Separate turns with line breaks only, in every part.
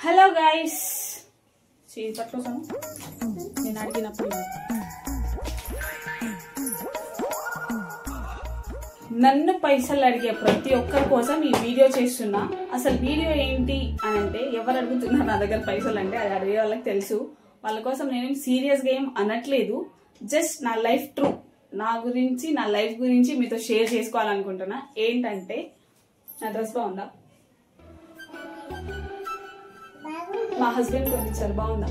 Hello guys, పట్టుకోసాను నేను అడిగినప్పుడు నన్ను పైసలు అడిగే ప్రతి ఒక్కరి కోసం ఈ వీడియో చేస్తున్నా. అసలు వీడియో ఏంటి అని అంటే, ఎవరు అడుగుతున్నారు నా దగ్గర పైసలు అంటే అది అడిగే వాళ్ళకి తెలుసు. వాళ్ళ కోసం నేనేం సీరియస్గా ఏం అనట్లేదు. జస్ట్ నా లైఫ్ ట్రూ, నా గురించి, నా లైఫ్ గురించి మీతో షేర్ చేసుకోవాలనుకుంటున్నా. ఏంటంటే, నా డ్రెస్ బాగుందా? మా హస్బెండ్ కొనిచ్చారు, బాగుందా?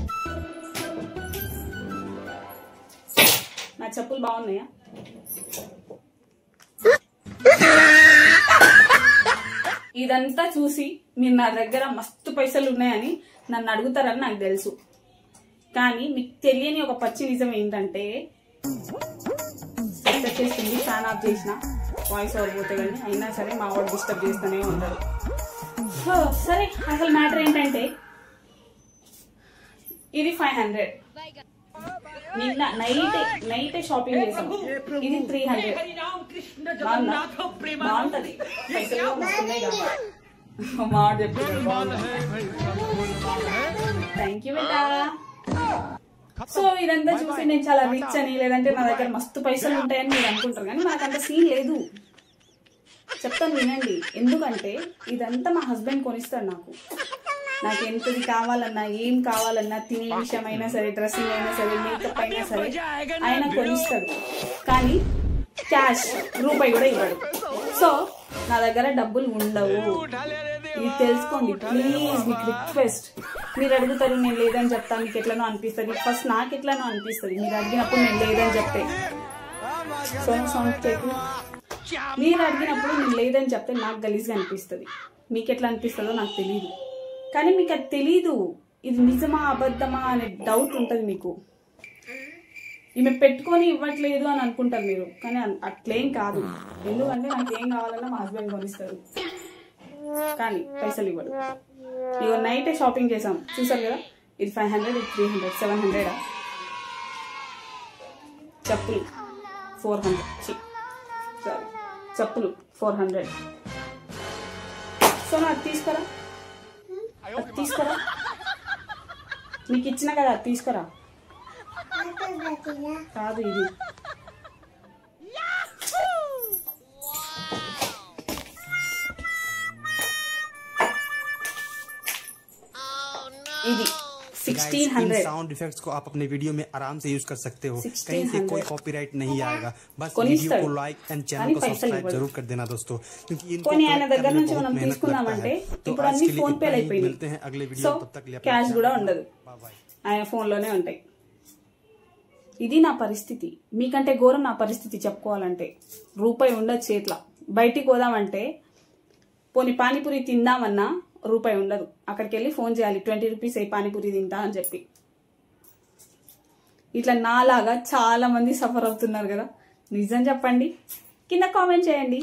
నా చెప్పులు బాగున్నాయా? ఇదంతా చూసి మీరు నా దగ్గర మస్తు పైసలు ఉన్నాయని నన్ను అడుగుతారని నాకు తెలుసు. కానీ మీకు తెలియని ఒక పచ్చి నిజం ఏంటంటే, సెట్ చేస్తుంది, ఫ్యాన్ ఆఫ్ చేసిన వాయిస్ ఓవర్ పోతే కానీ అయినా సరే మా వాడు డిస్టర్బ్ చేస్తూనే ఉంటాడు. సరే, అసలు మ్యాటర్ ఏంటంటే, ఇది 500. నిన్న నైట్ షాపింగ్ చేసాం. ఇది 300. బాగుంటది, పైసలు వస్తున్నాయి కదా. మా చెప్తున్నాడు థ్యాంక్ యూ బేటా. సో ఇదంతా చూసి నేను చాలా రిచ్ అని, లేదంటే నా దగ్గర మస్తు పైసలు ఉంటాయని మీరు అనుకుంటారు, కానీ నాకంత సీన్ లేదు. చెప్తాను వినండి. ఎందుకంటే ఇదంతా మా హస్బెండ్ కొనిస్తాడు నాకు ఎంతది కావాలన్నా, ఏం కావాలన్నా, తినే విషయం అయినా సరే, డ్రెస్సింగ్ అయినా సరే, మేకప్ అయినా సరే ఆయన కొనిస్తాడు. కానీ క్యాష్ రూపాయి కూడా ఇవ్వడు. సో నా దగ్గర డబ్బులు ఉండవు, ఇది తెలుసుకోండి ప్లీజ్. మీకు రిక్వెస్ట్. మీరు అడుగుతారు నేను లేదని చెప్తాను, మీకు ఎట్లనో అనిపిస్తుంది. ఫస్ట్ నాకు ఎట్లనో అనిపిస్తుంది మీరు అడిగినప్పుడు నేను లేదని చెప్తే. మీరు అడిగినప్పుడు నేను లేదని చెప్తే నాకు గలీజ్గా అనిపిస్తుంది. మీకు ఎట్లా అనిపిస్తుందో నాకు తెలియదు, కానీ మీకు అది తెలీదు. ఇది నిజమా అబద్ధమా అనే డౌట్ ఉంటుంది మీకు. ఈమె పెట్టుకొని ఇవ్వట్లేదు అని అనుకుంటారు మీరు, కానీ అట్లేం కాదు. ఎందుకంటే నాకు ఏం కావాలన్నా మా హస్బెండ్ కొనిస్తారు, కానీ పైసలు ఇవ్వడు. ఇక నైటే షాపింగ్ చేసాం, చూసారు కదా. ఇది 500, ఇది 300, 700. చెప్పులు 400. సరే, చెప్పులు 400. సో నాకు తీసుకురా, తీసుకురా, నీకు ఇచ్చిన కదా, తీసుకురా. కాదు, ఇది ఇది 1600.
साउंड इफेक्ट्स को आप अपने वीडियो में आराम से यूज कर सकते हो, कहीं से कोई कॉपीराइट नहीं आएगा. बस वीडियो को लाइक एंड चैनल को सब्सक्राइब जरूर कर देना दोस्तों, क्योंकि इनको
దగ్గర నుంచి మనం తీసుకున్నామంటే ఇప్పుడు అన్ని ఫోన్ పే అయిపోయింది.
मिलते हैं अगले वीडियो, तब तक लिए
క్యాష్ కూడా ఉండదు, ఆయన ఫోన్ లోనే ఉంటాయి. ఇది నా పరిస్థితి. మీకంటే ఘోరం నా పరిస్థితి చెప్పుకోవాలంటే. రూపాయి ఉండదు చేట్ల. బయటికి పోదామంటే, పోనీ పానీపూరి తిందామన్నా రూపాయి ఉండదు. అక్కడికి వెళ్ళి ఫోన్ చేయాలి, 20 రూపీస్ అయ్యి పానీపూరి తింటా అని చెప్పి. ఇట్లా నాలాగా చాలా మంది సఫర్ అవుతున్నారు కదా. నిజం చెప్పండి, కింద కామెంట్ చేయండి.